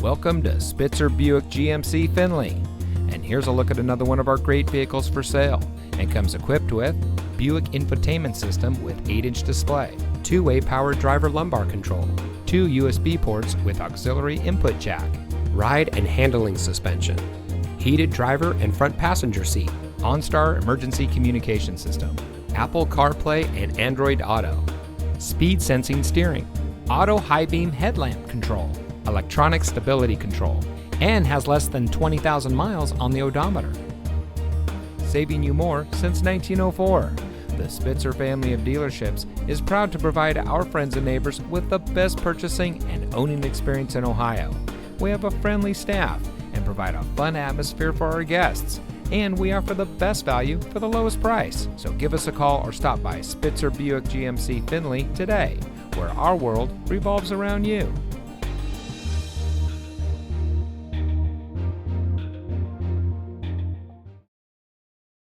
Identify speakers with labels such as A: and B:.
A: Welcome to Spitzer Buick GMC Findlay. And here's a look at another one of our great vehicles for sale. And comes equipped with Buick infotainment system with 8-inch display, 2-way power driver lumbar control, 2 USB ports with auxiliary input jack, ride and handling suspension, heated driver and front passenger seat, OnStar emergency communication system, Apple CarPlay and Android Auto, speed sensing steering, auto high beam headlamp control, electronic stability control, and has less than 20,000 miles on the odometer. Saving you more since 1904. The Spitzer family of dealerships is proud to provide our friends and neighbors with the best purchasing and owning experience in Ohio. We have a friendly staff and provide a fun atmosphere for our guests. And we offer the best value for the lowest price. So give us a call or stop by Spitzer Buick GMC Findlay today, where our world revolves around you.